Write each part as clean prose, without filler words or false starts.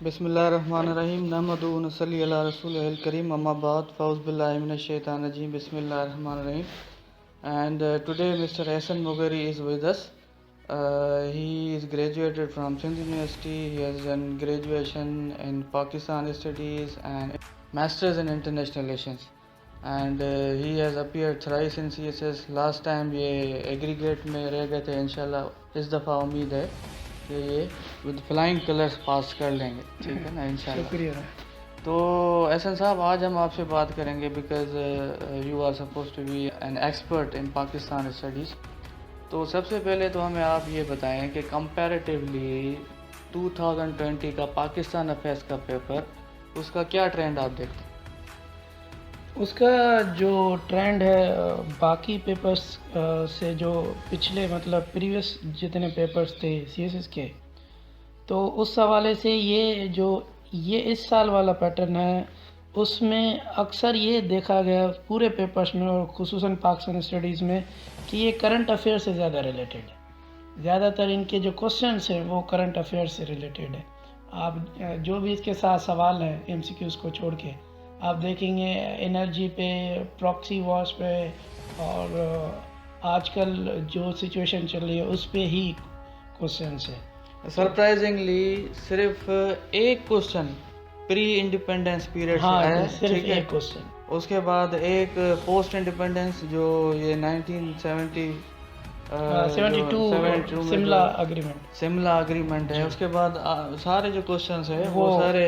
बिस्मिल्लाहिर्रहमानिर्रहीम नहमदुहु व नसल्ली अला रसूलिहिल करीम अम्मा बाद फ़ऊज़ बिल्लाहि मिनश शैतानिर रजीम बिस्मिल्लाहिर्रहमानिर्रहीम and today Mr. Ahsan Mughari is with us. He is graduated from Sindh University. He has done graduation in Pakistan studies and masters in international relations, and he has appeared thrice in CSS. Last time ये aggregate में रह गए थे. इंशाल्लाह इस दफ़ा उम्मीद है कि ये विद फ्लाइंग कलर्स पास कर लेंगे. ठीक है ना, इंशाल्लाह. शुक्रिया. तो एहसन साहब, आज हम आपसे बात करेंगे because you are suppose to be an expert in Pakistan studies. तो सबसे पहले तो हमें आप ये बताएं कि कंपैरेटिवली 2020 का पाकिस्तान अफेयर्स का पेपर, उसका क्या ट्रेंड आप देखते हैं? उसका जो ट्रेंड है बाकी पेपर्स से, जो पिछले मतलब प्रीवियस जितने पेपर्स थे सीएसएस के, तो उस हवाले से ये इस साल वाला पैटर्न है, उसमें अक्सर ये देखा गया पूरे पेपर्स में और खुसूसन पाकिस्तान स्टडीज़ में कि ये करंट अफेयर से ज़्यादा रिलेटेड है. ज़्यादातर इनके जो क्वेश्चंस हैं वो करंट अफेयर से रिलेटेड है. आप जो भी इसके साथ सवाल हैं एमसीक्यूज़ को छोड़ के आप देखेंगे एनर्जी पे, प्रॉक्सी वॉर्स पे और आजकल जो सिचुएशन चल रही है उस पे ही क्वेश्चंस है. सरप्राइजिंगली सिर्फ एक क्वेश्चन प्री इंडिपेंडेंस पीरियड से आया है. सिर्फ ठीक है, एक क्वेश्चन. उसके बाद एक पोस्ट इंडिपेंडेंस जो ये 1972 सिमला अग्रीमेंट है, उसके बाद सारे जो क्वेश्चंस है वो सारे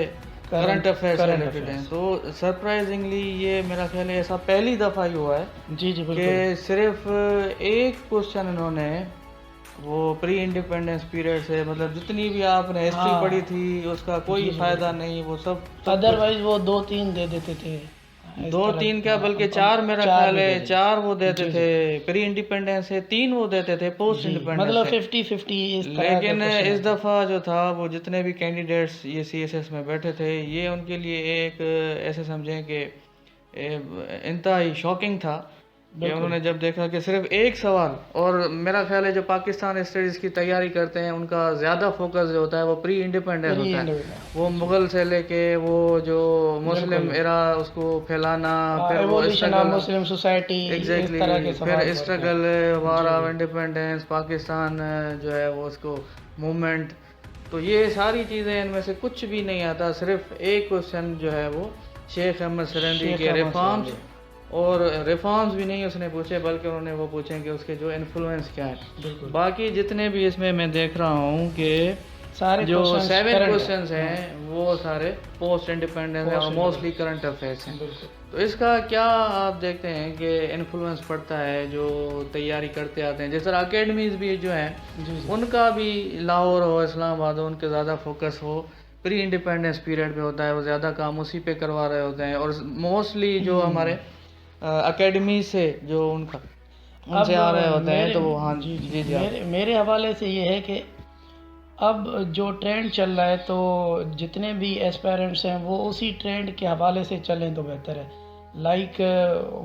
करंट अफेयर्स से रिलेटेड हैं. तो सरप्राइजिंगली ये मेरा ख्याल है ऐसा पहली दफ़ा ही हुआ है जी बिल्कुल कि सिर्फ एक क्वेश्चन इन्होंने वो प्री इंडिपेंडेंस पीरियड से, मतलब जितनी भी आपने हिस्ट्री पढ़ी थी उसका कोई फ़ायदा नहीं, वो सब अदरवाइज वो 2-3 दे देते थे. 2-3 क्या बल्कि 4 मेरा ख्याल है, 4 वो देते थे प्री इंडिपेंडेंस से, 3 वो देते थे पोस्ट इंडिपेंडेंस, मतलब 50-50. लेकिन इस दफ़ा जो था वो जितने भी कैंडिडेट्स ये सीएसएस में बैठे थे, ये उनके लिए एक ऐसे समझें कि इंतहाई शॉकिंग था कि उन्होंने जब देखा कि सिर्फ एक सवाल, और मेरा ख्याल है जो पाकिस्तान स्टडीज़ की तैयारी करते हैं उनका ज़्यादा फोकस जो होता है वो प्री इंडिपेंडेंस होता है. वो मुग़ल से लेके वो जो मुस्लिम एरा उसको फैलाना, फिर वो मुस्लिम सोसाइटी, एग्जैक्टली, फिर struggle, war of independence, Pakistan जो है वो उसको मूवमेंट, तो ये सारी चीज़ें इनमें से कुछ भी नहीं आता. सिर्फ एक क्वेश्चन जो है वो शेख अहमद सरंदी के रिफॉर्म्स, और रिफॉर्म्स भी नहीं उसने पूछे बल्कि उन्होंने वो पूछे कि उसके जो इन्फ्लुएंस क्या है. बाकी जितने भी इसमें मैं देख रहा हूँ कि सारे जो 7 क्वेश्चंस हैं वो सारे पोस्ट इंडिपेंडेंस हैं और मोस्टली करंट अफेयर्स हैं. तो इसका क्या आप देखते हैं कि इन्फ्लुएंस पड़ता है जो तैयारी करते आते हैं, जिस तरह अकेडमीज़ भी जो हैं उनका भी लाहौर हो, इस्लामाबाद हो, उनके ज़्यादा फोकस हो प्री इंडिपेंडेंस पीरियड पे होता है, वो ज़्यादा काम उसी पे करवा रहे होते हैं, और मोस्टली जो हमारे अकेडमी से जो उनसे आ रहे होते हैं, तो वो हाँ जी मेरे हवाले से ये है कि अब जो ट्रेंड चल रहा है तो जितने भी एस्पायरेंट्स हैं वो उसी ट्रेंड के हवाले से चलें तो बेहतर है. लाइक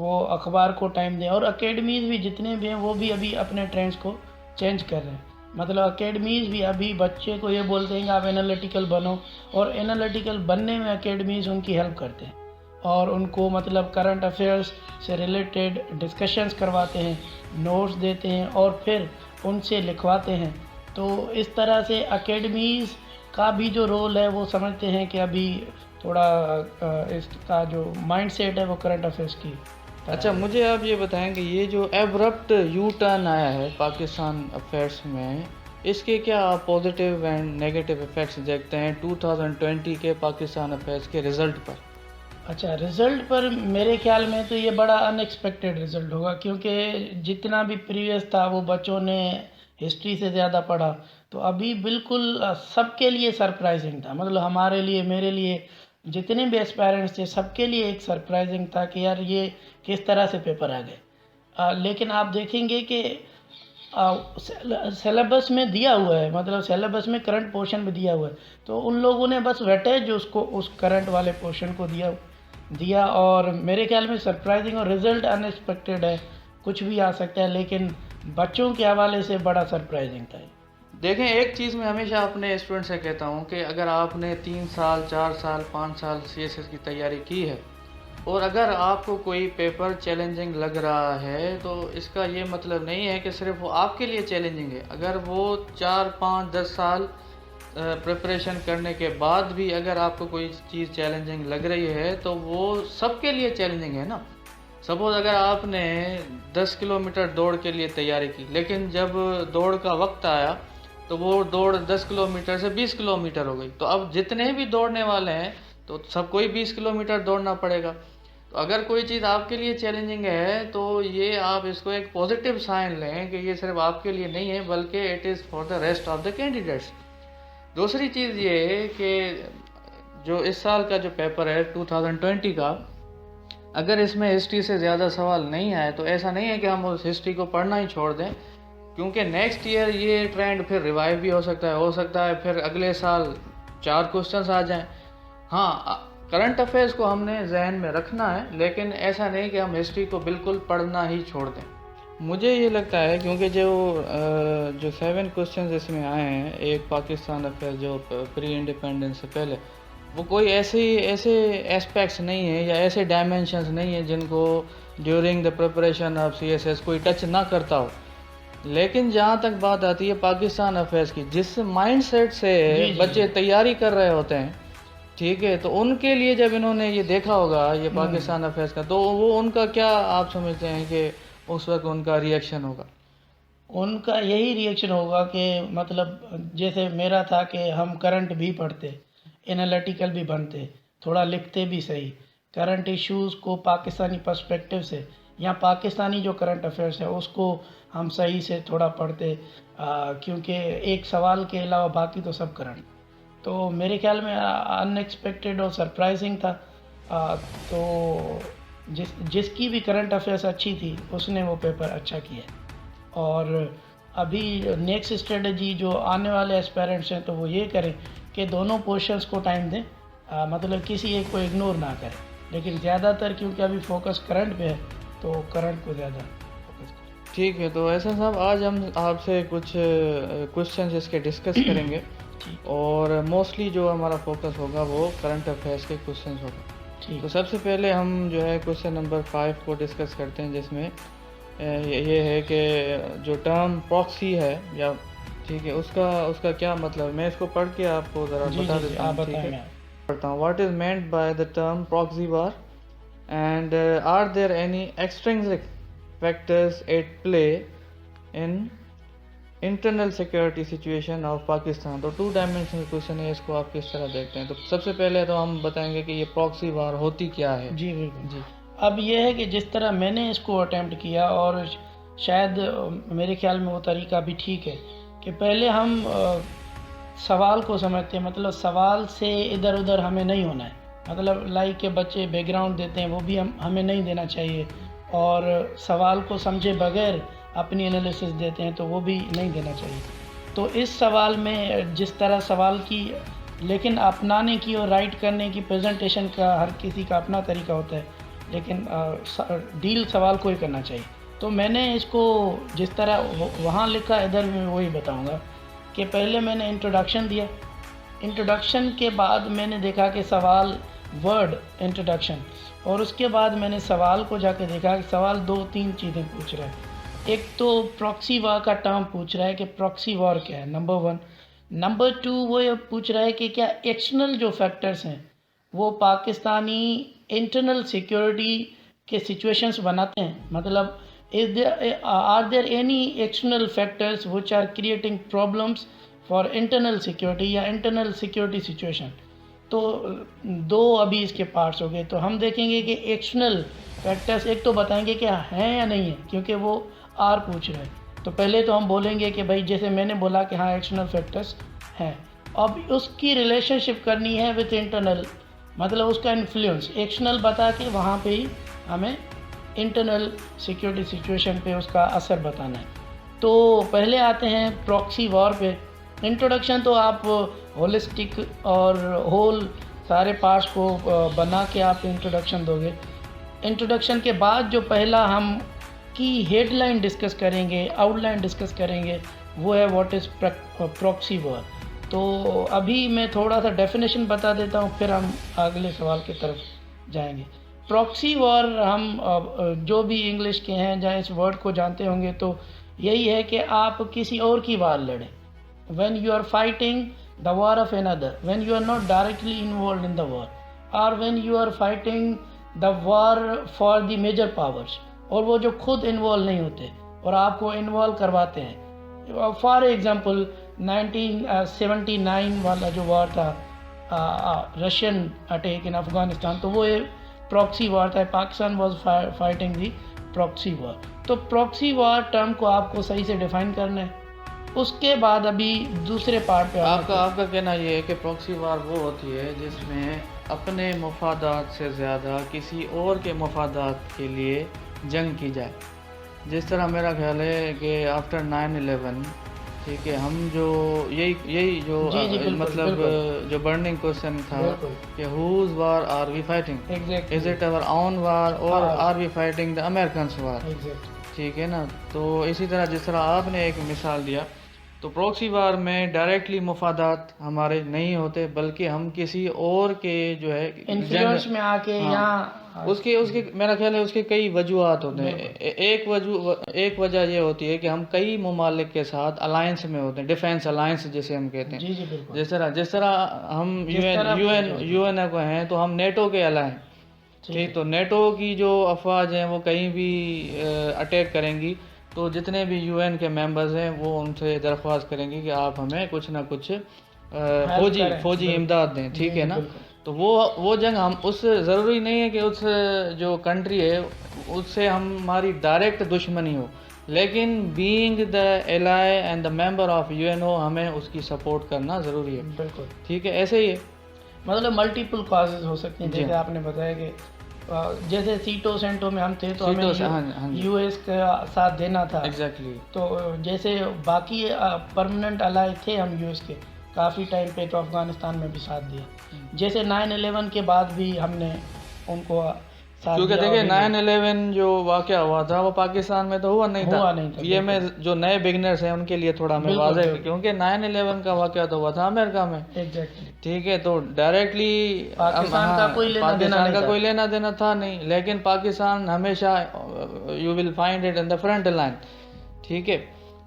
वो अखबार को टाइम दें, और अकेडमीज़ भी जितने भी हैं वो भी अभी अपने ट्रेंड्स को चेंज कर रहे हैं. मतलब अकेडमीज़ भी अभी बच्चे को ये बोलते हैं कि आप एनालिटिकल बनो, और एनालिटिकल बनने में अकेडमीज़ उनकी हेल्प करते हैं और उनको मतलब करंट अफेयर्स से रिलेटेड डिस्कशंस करवाते हैं, नोट्स देते हैं और फिर उनसे लिखवाते हैं. तो इस तरह से अकेडमीज़ का भी जो रोल है वो समझते हैं कि अभी थोड़ा इसका जो माइंडसेट है वो करंट अफेयर्स की. अच्छा, मुझे आप ये बताएं कि ये जो एब्रप्ट यू टर्न आया है पाकिस्तान अफेयर्स में, इसके क्या पॉजिटिव एंड नेगेटिव इफ़ेक्ट्स देखते हैं 2020 के पाकिस्तान अफेयर्स के रिज़ल्ट पर? अच्छा, रिज़ल्ट पर मेरे ख्याल में तो ये बड़ा अनएक्सपेक्टेड रिज़ल्ट होगा, क्योंकि जितना भी प्रीवियस था वो बच्चों ने हिस्ट्री से ज़्यादा पढ़ा, तो अभी बिल्कुल सबके लिए सरप्राइजिंग था. मतलब हमारे लिए, मेरे लिए, जितने भी एस्पायरेंट्स थे सबके लिए एक सरप्राइजिंग था कि यार ये किस तरह से पेपर आ गए. लेकिन आप देखेंगे कि सिलेबस में दिया हुआ है, मतलब सिलेबस में करंट पोर्शन में दिया हुआ है, तो उन लोगों ने बस वेटेज उसको उस करंट वाले पोर्शन को दिया और मेरे ख्याल में सरप्राइजिंग और रिज़ल्ट अनएक्सपेक्टेड है. कुछ भी आ सकता है, लेकिन बच्चों के हवाले से बड़ा सरप्राइजिंग था. देखें, एक चीज़ मैं हमेशा अपने स्टूडेंट से कहता हूँ कि अगर आपने 3 साल 4 साल 5 साल CSS की तैयारी की है और अगर आपको कोई पेपर चैलेंजिंग लग रहा है, तो इसका ये मतलब नहीं है कि सिर्फ वो आपके लिए चैलेंजिंग है। अगर वो 4 5 10 साल प्रिपरेशन करने के बाद भी अगर आपको कोई चीज़ चैलेंजिंग लग रही है, तो वो सबके लिए चैलेंजिंग है ना। सपोज़ अगर आपने 10 किलोमीटर दौड़ के लिए तैयारी की, लेकिन जब दौड़ का वक्त आया तो वो दौड़ 10 किलोमीटर से 20 किलोमीटर हो गई, तो अब जितने भी दौड़ने वाले हैं तो सबको ही 20 किलोमीटर दौड़ना पड़ेगा। तो अगर कोई चीज़ आपके लिए चैलेंजिंग है, तो ये आप इसको एक पॉजिटिव साइन लें कि ये सिर्फ आपके लिए नहीं है, बल्कि it is for the rest of the candidates. दूसरी चीज़ ये कि जो इस साल का जो पेपर है 2020 का, अगर इसमें हिस्ट्री से ज़्यादा सवाल नहीं आए तो ऐसा नहीं है कि हम उस हिस्ट्री को पढ़ना ही छोड़ दें, क्योंकि नेक्स्ट ईयर ये ट्रेंड फिर रिवाइव भी हो सकता है फिर अगले साल 4 क्वेश्चंस आ जाएं। हाँ, करंट अफेयर्स को हमने जहन में रखना है, लेकिन ऐसा नहीं कि हम हिस्ट्री को बिल्कुल पढ़ना ही छोड़ दें। मुझे ये लगता है क्योंकि जो 7 क्वेश्चंस इसमें आए हैं, एक पाकिस्तान अफेयर जो प्री इंडिपेंडेंस से पहले, वो कोई ऐसे एस्पेक्ट्स नहीं है या ऐसे डायमेंशंस नहीं है जिनको during the preparation of CSS कोई टच ना करता हो। लेकिन जहाँ तक बात आती है पाकिस्तान अफेयर्स की, जिस माइंडसेट से जी, बच्चे तैयारी कर रहे होते हैं, ठीक है, तो उनके लिए जब इन्होंने ये देखा होगा ये पाकिस्तान अफेयर्स का, तो वो उनका क्या आप समझते हैं कि उस वक्त उनका रिएक्शन होगा? उनका यही रिएक्शन होगा कि मतलब जैसे मेरा था कि हम करंट भी पढ़ते, एनालिटिकल भी बनते, थोड़ा लिखते भी सही, करंट इश्यूज़ को पाकिस्तानी पर्सपेक्टिव से या पाकिस्तानी जो करंट अफेयर्स है उसको हम सही से थोड़ा पढ़ते, क्योंकि एक सवाल के अलावा बाकी तो सब करंट। तो मेरे ख्याल में अनएक्सपेक्टेड और सरप्राइजिंग था। तो जिसकी भी करंट अफेयर्स अच्छी थी उसने वो पेपर अच्छा किया। और अभी नेक्स्ट स्ट्रेटजी जो आने वाले एस्पेरेंट्स हैं तो वो ये करें कि दोनों पोर्शंस को टाइम दें, मतलब किसी एक को इग्नोर ना करें, लेकिन ज़्यादातर क्योंकि अभी फोकस करंट पे है तो करंट को ज़्यादा फोकस करें। ठीक है, तो ऐसा साहब आज हम आपसे कुछ क्वेश्चन इसके डिस्कस करेंगे और मोस्टली जो हमारा फोकस होगा वो करंट अफेयर्स के क्वेश्चन होगा। ठीक तो सबसे पहले हम जो है क्वेश्चन नंबर 5 को डिस्कस करते हैं, जिसमें ये है कि जो टर्म प्रॉक्सी है या ठीक है उसका क्या मतलब है। मैं इसको पढ़ के आपको ज़रा बता देता हूँ। ठीक है, पढ़ता हूँ। What is meant by the term proxy war and are there any extrinsic factors at play in internal security situation of Pakistan. तो 2 डायमेंशनल क्वेश्चन है, इसको आप किस तरह देखते हैं। तो सबसे पहले तो हम बताएंगे कि ये प्रॉक्सी वार होती क्या है। जी बिल्कुल जी। अब ये है कि जिस तरह मैंने इसको अटेम्प्ट किया और शायद मेरे ख्याल में वो तरीका भी ठीक है कि पहले हम सवाल को समझते हैं, मतलब सवाल से इधर उधर हमें नहीं होना है, मतलब लाइक के बच्चे बैकग्राउंड देते हैं वो भी हमें नहीं देना चाहिए, और सवाल को समझे बगैर अपनी एनालिसिस देते हैं तो वो भी नहीं देना चाहिए। तो इस सवाल में जिस तरह सवाल की, लेकिन अपनाने की और राइट करने की, प्रेजेंटेशन का हर किसी का अपना तरीका होता है, लेकिन डील सवाल को ही करना चाहिए। तो मैंने इसको जिस तरह वहाँ लिखा इधर मैं वही बताऊँगा कि पहले मैंने इंट्रोडक्शन दिया, इंट्रोडक्शन के बाद मैंने देखा कि सवाल वर्ड इंट्रोडक्शन, और उसके बाद मैंने सवाल को जाके देखा कि सवाल 2-3 चीज़ें पूछ रहा है। एक तो प्रॉक्सी वार का टर्म पूछ रहा है कि प्रॉक्सी वार क्या है, नंबर 1। नंबर 2 वो ये पूछ रहा है कि क्या एक्सटर्नल जो फैक्टर्स हैं वो पाकिस्तानी इंटरनल सिक्योरिटी के सिचुएशंस बनाते हैं, मतलब are there any external factors which are creating problems for internal security या इंटरनल सिक्योरिटी सिचुएशन। तो 2 अभी इसके पार्ट्स हो गए। तो हम देखेंगे कि एक्सटर्नल फैक्टर्स एक तो बताएंगे कि हैं या नहीं है, क्योंकि वो आर पूछ रहे हैं। तो पहले तो हम बोलेंगे कि भाई जैसे मैंने बोला कि हाँ एक्सटर्नल फैक्टर्स हैं, अब उसकी रिलेशनशिप करनी है विथ इंटरनल, मतलब उसका इन्फ्लुएंस एक्सटर्नल बता के वहाँ पे ही हमें इंटरनल सिक्योरिटी सिचुएशन पे उसका असर बताना है। तो पहले आते हैं प्रॉक्सी वॉर पे। इंट्रोडक्शन तो आप होलिस्टिक और होल सारे पार्ट्स को बना के आप इंट्रोडक्शन दोगे। इंट्रोडक्शन के बाद जो पहला हम की हेडलाइन डिस्कस करेंगे, आउटलाइन डिस्कस करेंगे, वो है व्हाट इज़ प्रॉक्सी वॉर। तो अभी मैं थोड़ा सा डेफिनेशन बता देता हूँ, फिर हम अगले सवाल की तरफ जाएंगे। प्रॉक्सी वॉर हम जो भी इंग्लिश के हैं जहाँ इस वर्ड को जानते होंगे तो यही है कि आप किसी और की वार लड़ें। when you are fighting the war of another, when you are not directly involved in the war, or when you are fighting the war for the major powers, और वो जो खुद इन्वॉल्व नहीं होते और आपको इन्वॉल्व करवाते हैं। फॉर एग्जांपल 1979 वाला जो वार था, रशियन अटैक इन अफगानिस्तान, तो वो एक प्रॉक्सी वार था। Pakistan was fighting the proxy वार। तो प्रॉक्सी वार टर्म को आपको सही से डिफाइन करना है। उसके बाद अभी दूसरे पार्ट पे आपका कहना ये है कि प्रॉक्सी वार वो होती है जिसमें अपने मफादात से ज़्यादा किसी और के मफादात के लिए जंग की जाए। जिस तरह मेरा ख्याल है कि आफ्टर 9/11, ठीक है, हम जो यही जो मतलब जो बर्निंग क्वेश्चन था कि whose war are we fighting, is it our own war और are we fighting the Americans war, ठीक है ना। तो इसी तरह जिस तरह आपने एक मिसाल दिया, तो प्रॉक्सी वार में डायरेक्टली मफादात हमारे नहीं होते, बल्कि हम किसी और के जो है इन्फ्लुएंस में आके यहाँ उसके मेरा ख्याल है उसके कई वजूहत होते हैं। एक वजह ये होती है कि हम कई ममालिक के साथ अलायंस में होते हैं, डिफेंस अलायंस जिसे हम कहते हैं। जिस तरह हम यूएन को हैं तो हम नेटो के अलायंस, ठीक। तो नेटो की जो अफवाज हैं वो कहीं भी अटैक करेंगी तो जितने भी यूएन के मेंबर्स हैं वो उनसे दरख्वास्त करेंगे कि आप हमें कुछ ना कुछ फौजी इमदाद दें, ठीक है ना। तो वो जंग हम उस ज़रूरी नहीं है कि उस जो कंट्री है उससे हमारी डायरेक्ट दुश्मनी हो, लेकिन being the ally and the member of UNO हमें उसकी सपोर्ट करना ज़रूरी है। बिल्कुल ठीक है, ऐसे ही है। मतलब मल्टीपल कॉजेज हो सकती हैं, जैसे आपने बताया कि जैसे सीटो सेंटो में हम थे तो हमें यूएस का साथ देना था। एग्जैक्टली। तो जैसे बाकी परमानेंट अलाय थे हम यूएस के काफ़ी टाइम पे, तो अफगानिस्तान में भी साथ दिया। जैसे 9/11 के बाद भी हमने उनको साथ क्योंकि देखिए 9/11 जो वाक़या हुआ था वो पाकिस्तान में तो हुआ नहीं था। ये मैं जो नए बिगनर्स हैं उनके लिए थोड़ा मैं वाज़ेह, क्योंकि 9/11 का वाक़या तो हुआ था अमेरिका में। एग्जैक्टली, ठीक है। तो डायरेक्टली पाकिस्तान का कोई लेना देना था नहीं, लेकिन पाकिस्तान हमेशा you will find it in the front line, ठीक है।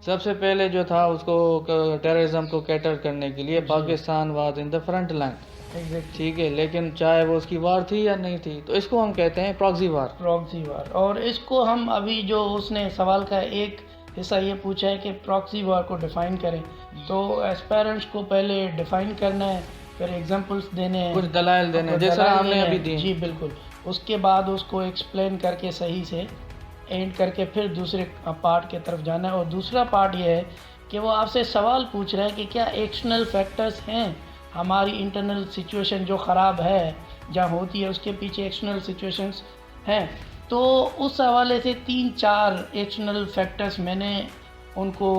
सबसे पहले जो था उसको टेररिज्म को कैटर करने के लिए Pakistan was in the front line, ठीक है। लेकिन चाहे वो उसकी वार थी या नहीं थी, तो इसको हम कहते हैं प्रॉक्सी वार। और इसको हम अभी जो उसने सवाल का एक हिस्सा ये पूछा है कि प्रॉक्सी वार को डिफाइन करें, तो एस्पायरेंट्स को पहले डिफाइन करना है, फिर एग्जांपल्स देने हैं, कुछ दलाइल देने हैं, जैसा हमने अभी दी। जी बिल्कुल। उसके बाद उसको एक्सप्लेन करके सही से एंड करके फिर दूसरे पार्ट की तरफ जाना है। और दूसरा पार्ट ये है कि वो आपसे सवाल पूछ रहा है कि क्या एक्सटर्नल फैक्टर्स हैं, हमारी इंटरनल सिचुएशन जो ख़राब है जहाँ होती है उसके पीछे एक्सटर्नल सिचुएशंस हैं। तो उस हवाले से 3-4 एक्सटर्नल फैक्टर्स मैंने उनको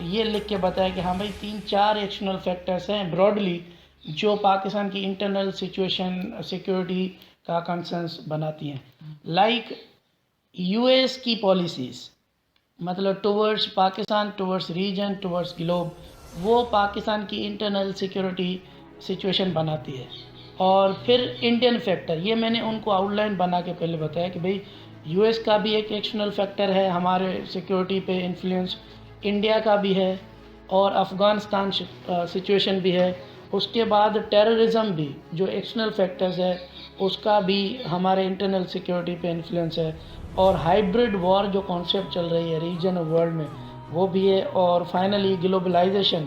ये लिख के बताया कि हाँ भाई 3-4 एक्सटर्नल फैक्टर्स हैं ब्रॉडली जो पाकिस्तान की इंटरनल सिचुएशन सिक्योरिटी का कंसर्न्स बनाती हैं। लाइक यूएस की पॉलिसीज़, मतलब towards Pakistan, towards region, towards globe, वो पाकिस्तान की इंटरनल सिक्योरिटी सिचुएशन बनाती है। और फिर इंडियन फैक्टर, ये मैंने उनको आउटलाइन बना के पहले बताया कि भाई यूएस का भी एक एक्सटर्नल फैक्टर है हमारे सिक्योरिटी पे इन्फ्लुएंस, इंडिया का भी है और अफ़गानिस्तान सिचुएशन भी है। उसके बाद टेररिज्म भी जो एक्सटर्नल फैक्टर्स है उसका भी हमारे इंटरनल सिक्योरिटी पे इन्फ्लुएंस है। और हाइब्रिड वॉर जो कॉन्सेप्ट चल रही है रीजन और वर्ल्ड में वो भी है। और फाइनली ग्लोबलाइजेशन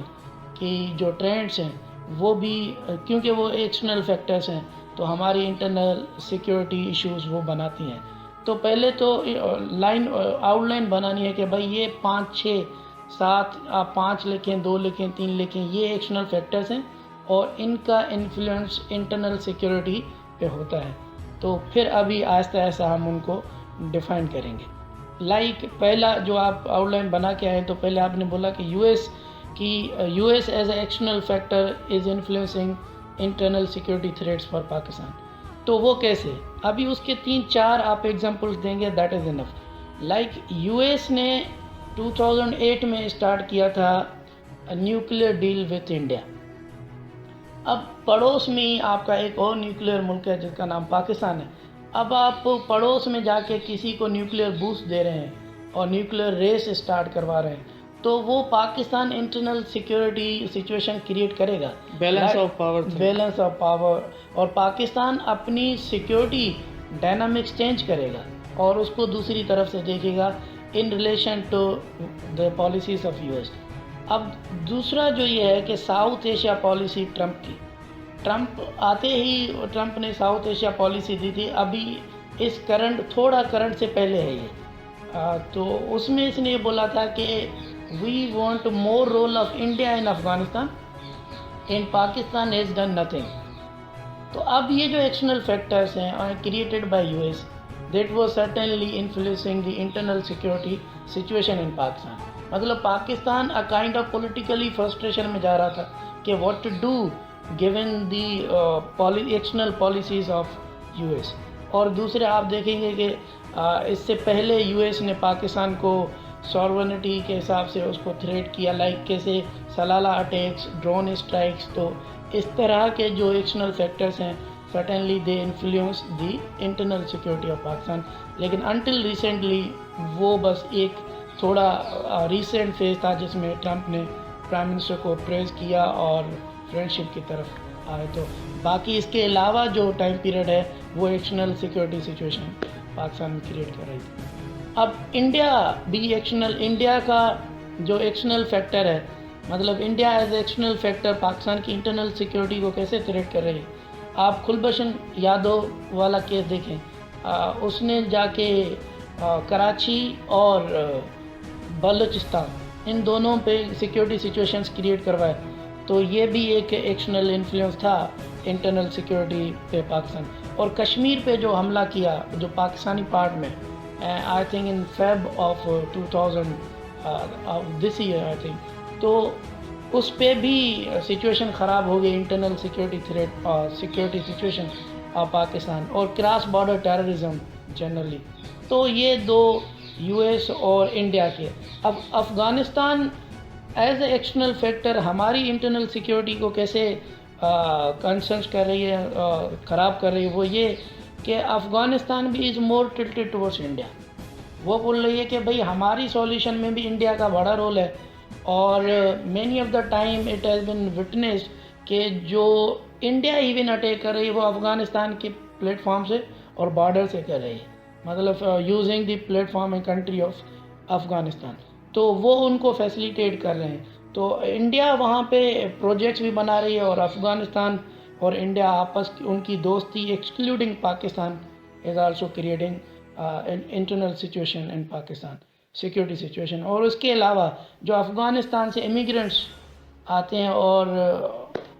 की जो ट्रेंड्स हैं वो भी, क्योंकि वो एक्सटर्नल फैक्टर्स हैं तो हमारी इंटरनल सिक्योरिटी इश्यूज वो बनाती हैं। तो पहले तो आउटलाइन बनानी है कि भाई ये 5, 6, 7 आप 5 लिखें, 2 लिखें, 3 लिखें, ये एक्सटर्नल फैक्टर्स हैं और इनका इन्फ्लुएंस इंटरनल सिक्योरिटी पे होता है। तो फिर अभी आहिस्ता आहिस्ता हम उनको डिफाइन करेंगे। लाइक पहला जो आप आउटलाइन बना के आए, तो पहले आपने बोला कि US as a external factor is influencing internal security threats for Pakistan. तो वो कैसे, अभी उसके 3-4 आप एग्जांपल्स देंगे, that is enough. Like US ने 2008 में स्टार्ट किया था न्यूक्लियर डील विथ इंडिया। अब पड़ोस में ही आपका एक और न्यूक्लियर मुल्क है जिसका नाम पाकिस्तान है। अब आप पड़ोस में जाके किसी को न्यूक्लियर बूस्ट दे रहे हैं और न्यूक्लियर रेस स्टार्ट करवा रहे हैं, तो वो Pakistan internal security situation create करेगा, balance of power, balance of power, और पाकिस्तान अपनी सिक्योरिटी डायनामिक्स चेंज करेगा और उसको दूसरी तरफ से देखेगा in relation to the policies of US. अब दूसरा जो ये है कि साउथ एशिया पॉलिसी ट्रंप आते ही ट्रंप ने साउथ एशिया पॉलिसी दी थी, अभी इस करंट से पहले है ये। तो उसमें इसने ये बोला था कि we want more role of India in Afghanistan, in Pakistan has done nothing. तो अब ये जो एक्सटर्नल फैक्टर्स हैं created by US, that was certainly influencing the internal security situation in Pakistan. मतलब Pakistan a kind of politically frustration में जा रहा था कि what to do given the external policies of US. और दूसरे आप देखेंगे कि इससे पहले यूएस ने पाकिस्तान को सॉवरेनिटी के हिसाब से उसको थ्रेट किया, लाइक कैसे सलाला अटैक्स, ड्रोन स्ट्राइक्स। तो इस तरह के जो एक्सटर्नल फैक्टर्स हैं certainly they influence the internal security of Pakistan. लेकिन अनटिल रिसेंटली वो बस एक थोड़ा रिसेंट फेज था जिसमें ट्रंप ने प्राइम मिनिस्टर को प्रेज़ किया और फ्रेंडशिप की तरफ आए। तो बाकी इसके अलावा जो टाइम पीरियड है वो एक्सटर्नल सिक्योरिटी सिचुएशन पाकिस्तान में क्रिएट कर रही थी। अब इंडिया का जो एक्सटर्नल फैक्टर है, मतलब India as external factor Pakistan की इंटरनल सिक्योरिटी को कैसे थ्रेट कर रही है। आप कुलभूषण यादव वाला केस देखें, उसने जाके कराची और बलूचिस्तान इन दोनों पे सिक्योरिटी सिचुएशंस क्रिएट करवाए। तो ये भी एक एक्सटर्नल इन्फ्लुएंस था इंटरनल सिक्योरिटी पे पाकिस्तान। और कश्मीर पे जो हमला किया जो पाकिस्तानी पार्ट में, I think in Feb of 2000 this year I think, तो उस पे भी सिचुएशन ख़राब हो गई, internal security threat security situation of Pakistan और क्रॉस बॉर्डर टेररिज्म जनरली। तो ये दो यूएस और इंडिया के। अब Afghanistan as a external factor हमारी इंटरनल सिक्योरिटी को कैसे कंसर्न कर रही है, ख़राब कर रही है, वो ये कि अफ़गानिस्तान भी is more tilted towards India. वो बोल रही है कि भाई हमारी सॉल्यूशन में भी इंडिया का बड़ा रोल है। और many of the time it has been witnessed कि जो इंडिया इवन अटैक कर रही है वो अफ़गानिस्तान के प्लेटफॉर्म से और बॉर्डर से कर रही है, मतलब using the platform and country of Afghanistan. तो वो उनको फैसिलिटेट कर रहे हैं। तो इंडिया वहाँ पे प्रोजेक्ट्स भी बना रही है और अफ़गानिस्तान और इंडिया आपस की उनकी दोस्ती excluding Pakistan is also creating internal situation in Pakistan security situation. और उसके अलावा जो अफ़गानिस्तान से इमिग्रेंट्स आते हैं और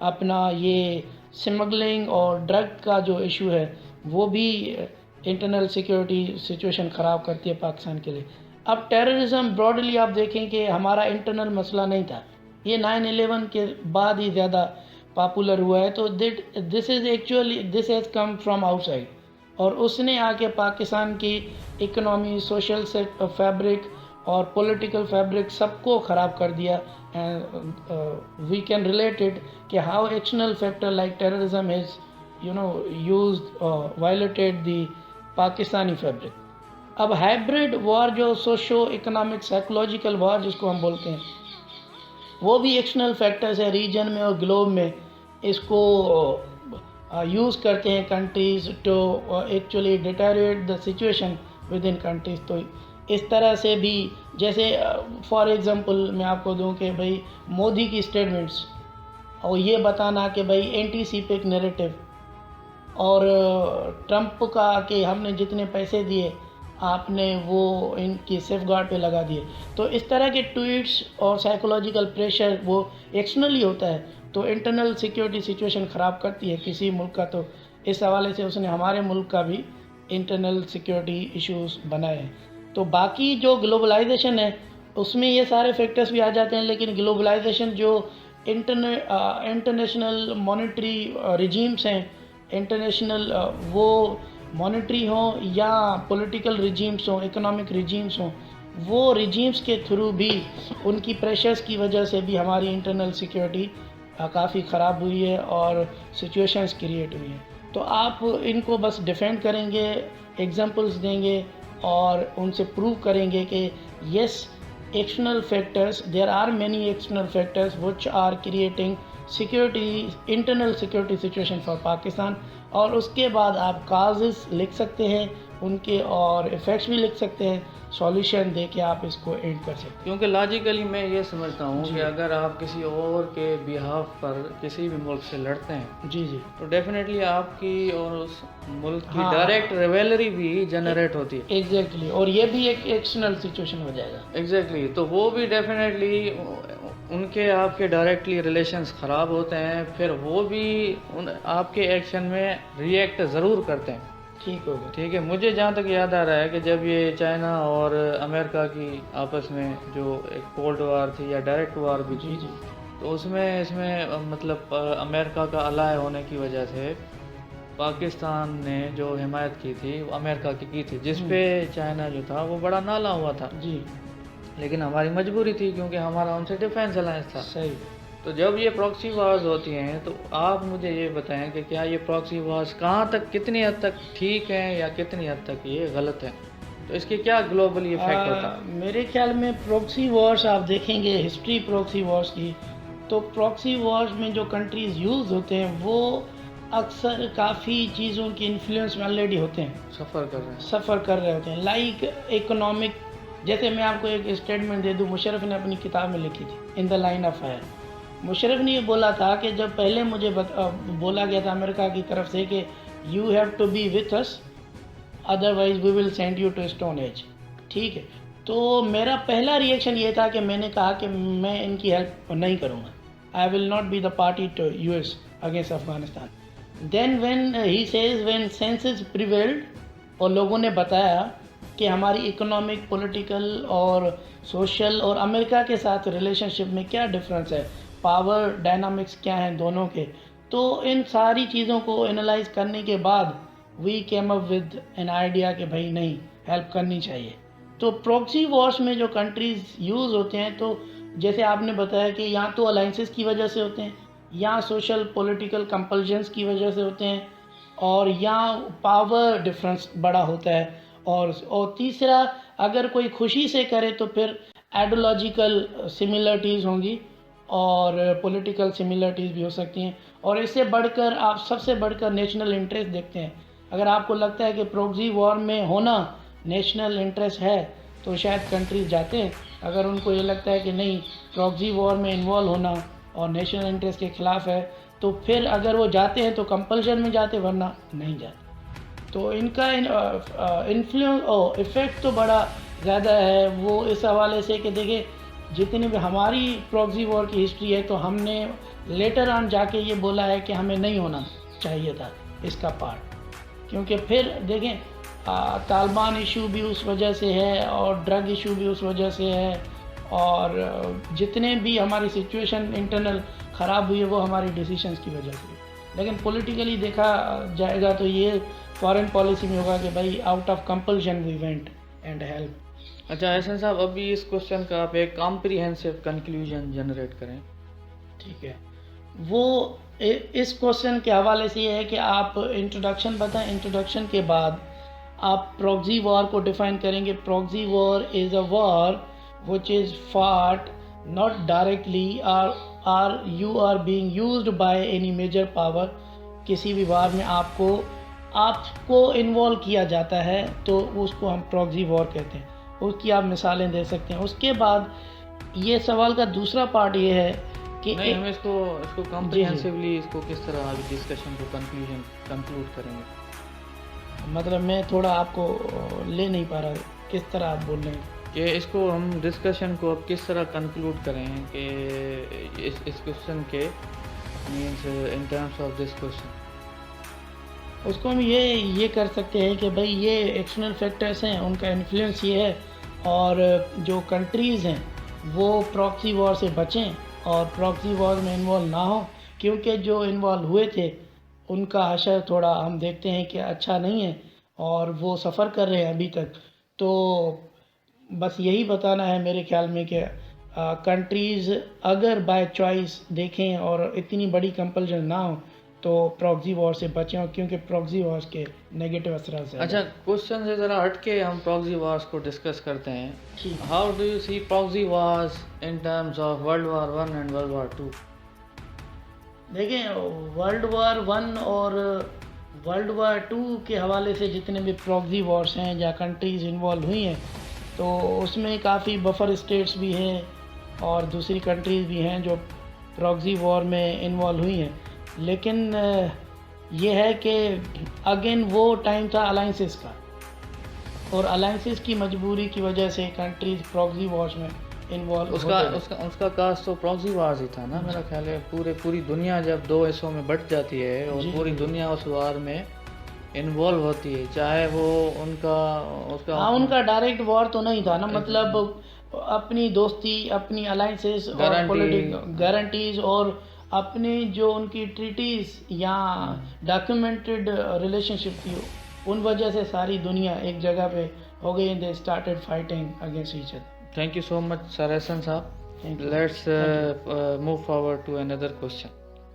अपना ये स्मगलिंग और ड्रग का जो इशू है वो भी इंटरनल सिक्योरिटी सिचुएशन ख़राब करती है पाकिस्तान के लिए। अब टेररिज्म ब्रॉडली आप देखें कि हमारा इंटरनल मसला नहीं था, ये 9/11 के बाद ही ज़्यादा पॉपुलर हुआ है। तो this has come from outside और उसने आके पाकिस्तान की इकोनॉमी, सोशल फैब्रिक और पॉलिटिकल फैब्रिक सबको ख़राब कर दिया। वी कैन रिलेट इट कि how external factor like terrorism is used violated the Pakistani fabric. अब हाइब्रिड वॉर जो सोशो इकोनॉमिक साइकोलॉजिकल वॉर जिसको हम बोलते हैं, वो भी एक्सटर्नल फैक्टर्स है रीजन में और ग्लोब में, इसको यूज़ करते हैं countries to actually deteriorate the situation within countries. तो इस तरह से भी जैसे फॉर एग्ज़ाम्पल मैं आपको दूं कि भाई मोदी की स्टेटमेंट्स और ये बताना कि भाई एंटी सीपेक नैरेटिव और ट्रंप का कि हमने जितने पैसे दिए आपने वो इनकी सेफ गार्ड पे लगा दिए। तो इस तरह के ट्वीट्स और साइकोलॉजिकल प्रेशर वो एक्सटर्नली होता है, तो इंटरनल सिक्योरिटी सिचुएशन ख़राब करती है किसी मुल्क का। तो इस हवाले से उसने हमारे मुल्क का भी इंटरनल सिक्योरिटी इश्यूज बनाए हैं। तो बाकी जो ग्लोबलाइजेशन है उसमें ये सारे फैक्टर्स भी आ जाते हैं, लेकिन ग्लोबलाइजेशन जो इंटरनेशनल मॉनेटरी रिजीम्स हैं, इंटरनेशनल वो मॉनेटरी हों या पॉलिटिकल रिजीम्स हों, इकोनॉमिक रिजीम्स हों, वो रिजीम्स के थ्रू भी उनकी प्रेशर्स की वजह से भी हमारी इंटरनल सिक्योरिटी काफ़ी ख़राब हुई है और सिचुएशंस क्रिएट हुई हैं। तो आप इनको बस डिफेंड करेंगे, एग्जांपल्स देंगे और उनसे प्रूव करेंगे कि yes, external factors, there are many external factors which are creating internal security situation for Pakistan। और उसके बाद आप काजेस लिख सकते हैं उनके और इफ़ेक्ट्स भी लिख सकते हैं, सॉल्यूशन दे के आप इसको एंड कर सकते हैं। क्योंकि लॉजिकली मैं ये समझता हूँ जी। कि अगर आप किसी और के बिहाफ पर किसी भी मुल्क से लड़ते हैं जी जी तो डेफिनेटली आपकी और उस मुल्क की हाँ। डायरेक्ट रिवेलरी भी जनरेट होती है। एग्जैक्टली, और ये भी एक एक्सटर्नल सिचुएशन हो जाएगा। एग्जैक्टली तो वो भी डेफिनेटली उनके आपके डायरेक्टली रिलेशंस ख़राब होते हैं, फिर वो भी आपके एक्शन में रिएक्ट ज़रूर करते हैं। ठीक होगा। ठीक है, मुझे जहाँ तक याद आ रहा है कि जब ये चाइना और अमेरिका की आपस में जो एक कोल्ड वार थी या डायरेक्ट वार भी जी थी, जी तो इसमें मतलब अमेरिका का अलाय होने की वजह से पाकिस्तान ने जो हिमायत की थी वो अमेरिका की थी, जिस पे चाइना जो था वो बड़ा नाला हुआ था। जी, लेकिन हमारी मजबूरी थी क्योंकि हमारा उनसे डिफेंस अलायंस था। सही। तो जब ये प्रॉक्सी वार्स होती हैं तो आप मुझे ये बताएं कि क्या ये प्रॉक्सी वार्स कहाँ तक, कितनी हद तक ठीक हैं या कितनी हद तक ये गलत हैं, तो इसके क्या ग्लोबली इफेक्ट होता है? मेरे ख्याल में प्रॉक्सी वॉर्स आप देखेंगे हिस्ट्री प्रॉक्सी वॉर्स की, तो प्रॉक्सी वॉर्स में जो कंट्रीज़ यूज़ होते हैं वो अक्सर काफ़ी चीज़ों के इन्फ्लुएंस में ऑलरेडी होते हैं, सफ़र कर रहे हैं। सफ़र कर रहे होते हैं। लाइक इकोनॉमिक, जैसे मैं आपको एक स्टेटमेंट दे दूँ, मुशर्रफ ने अपनी किताब में लिखी थी in the line of fire. Musharraf ने ये बोला था कि जब पहले मुझे बोला गया था अमेरिका की तरफ से कि you have to be with us otherwise we will send you to stone age, ठीक है, तो मेरा पहला रिएक्शन ये था कि मैंने कहा कि मैं इनकी हेल्प नहीं करूँगा, I will not be the party to US against Afghanistan. Then when he says when senses prevailed, और लोगों ने बताया कि हमारी इकोनॉमिक, पॉलिटिकल और सोशल और अमेरिका के साथ रिलेशनशिप में क्या डिफरेंस है, पावर डायनामिक्स क्या हैं दोनों के, तो इन सारी चीज़ों को एनालाइज करने के बाद we came up with an idea कि भाई नहीं, हेल्प करनी चाहिए। तो प्रॉक्सी वॉर्स में जो कंट्रीज़ यूज़ होते हैं, तो जैसे आपने बताया कि या तो अलाइंसेस की वजह से होते हैं, या सोशल पॉलिटिकल कंपल्जन्स की वजह से होते हैं, और या पावर डिफरेंस बड़ा होता है, और तीसरा अगर कोई खुशी से करे तो फिर आइडियोलॉजिकल सिमिलरिटीज़ होंगी और पॉलिटिकल सिमिलरिटीज़ भी हो सकती हैं। और इससे बढ़कर आप सबसे बढ़कर नेशनल इंटरेस्ट देखते हैं। अगर आपको लगता है कि प्रॉक्सी वॉर में होना नेशनल इंटरेस्ट है तो शायद कंट्रीज जाते हैं। अगर उनको ये लगता है कि नहीं, प्रॉक्सी वॉर में इन्वॉल्व होना और नेशनल इंटरेस्ट के ख़िलाफ़ है, तो फिर अगर वो जाते हैं तो कंपल्शन में जाते, वरना नहीं जाते। तो इनका इन्फ्लुएंस इफ़ेक्ट तो बड़ा ज़्यादा है वो इस हवाले से कि देखिए, जितनी भी हमारी प्रॉक्सी वॉर की हिस्ट्री है, तो हमने लेटर ऑन जाके ये बोला है कि हमें नहीं होना चाहिए था इसका पार्ट, क्योंकि फिर देखें तालिबान इशू भी उस वजह से है और ड्रग इशू भी उस वजह से है, और जितने भी हमारी सिचुएशन इंटरनल ख़राब हुई है वो हमारी डिसीशंस की वजह से। लेकिन पॉलिटिकली देखा जाएगा तो ये फॉरेन पॉलिसी में होगा कि भाई out of compulsion we went and help. अच्छा एहसन साहब, अभी इस क्वेश्चन का आप एक कॉम्प्रिहेंसिव कंक्लूजन जनरेट करें। ठीक है, वो इस क्वेश्चन के हवाले से ये है कि आप इंट्रोडक्शन बताएं, इंट्रोडक्शन के बाद आप प्रॉक्सी वॉर को डिफाइन करेंगे। Proxy war is a war which is fought not directly or you are being used by any major power. किसी भी वार में आपको इन्वॉल्व किया जाता है तो उसको हम प्रॉक्सी वॉर कहते हैं। उसकी आप मिसालें दे सकते हैं। उसके बाद ये सवाल का दूसरा पार्ट ये है कि नहीं, हम इसको कॉम्प्रिहेंसिवली इसको किस तरह अभी डिस्कशन को कंक्लूड करेंगे। मतलब मैं थोड़ा आपको ले नहीं पा रहा, किस तरह आप बोल रहे हैं कि इसको हम डिस्कशन को अब किस तरह कंक्लूड करें कि इस क्वेश्चन के means in terms of this question. उसको हम ये कर सकते हैं कि भाई ये एक्सटर्नल फैक्टर्स हैं, उनका इन्फ्लुएंस ये है, और जो कंट्रीज़ हैं वो प्रॉक्सी वॉर से बचें और प्रॉक्सी वॉर में इन्वॉल्व ना हो, क्योंकि जो इन्वॉल्व हुए थे उनका हशर थोड़ा हम देखते हैं कि अच्छा नहीं है और वो सफ़र कर रहे हैं अभी तक। तो बस यही बताना है मेरे ख्याल में कि कंट्रीज़ अगर बाय चॉइस देखें और इतनी बड़ी कंपल्शन ना हो तो प्रॉक्सी वॉर से बचें, क्योंकि प्रॉक्सी वॉर्स के नेगेटिव असर से। अच्छा, क्वेश्चन से ज़रा हट के हम प्रॉक्सी वॉर्स को डिस्कस करते हैं। ठीक। How do you see proxy wars in terms of world war 1 and world war 2? देखें, वर्ल्ड वार 1 और वर्ल्ड वार 2 के हवाले से जितने भी प्रॉक्सी वॉर्स हैं या कंट्रीज़ इन्वॉल्व हुई हैं, तो उसमें काफ़ी बफर स्टेट्स भी हैं और दूसरी कंट्रीज़ भी हैं जो प्रॉक्सी वॉर में इन्वॉल्व हुई हैं। लेकिन ये है कि अगेन वो टाइम था अलाइंसेस का, और अलाइंसेस की मजबूरी की वजह से कंट्रीज़ प्रॉक्सी वॉर्स में इन्वॉल्व उसका काज तो प्रॉक्सी वॉर्स ही था ना। मेरा ख्याल है पूरी दुनिया जब दो हिस्सों में बट जाती है और पूरी दुनिया उस वार में इन्वॉल्व होती है, चाहे वो उनका डायरेक्ट वॉर तो नहीं था ना, मतलब अपनी दोस्ती, अपनी अलाइंसेस और पॉलिटिकल गारंटीज और अपनी जो उनकी ट्रीटीज या डॉक्यूमेंटेड रिलेशनशिप थी, उन वजह से सारी दुनिया एक जगह पे हो गई and they started fighting against each other. Thank you so much, Sir Ehsan Saab. Let's move forward to another question.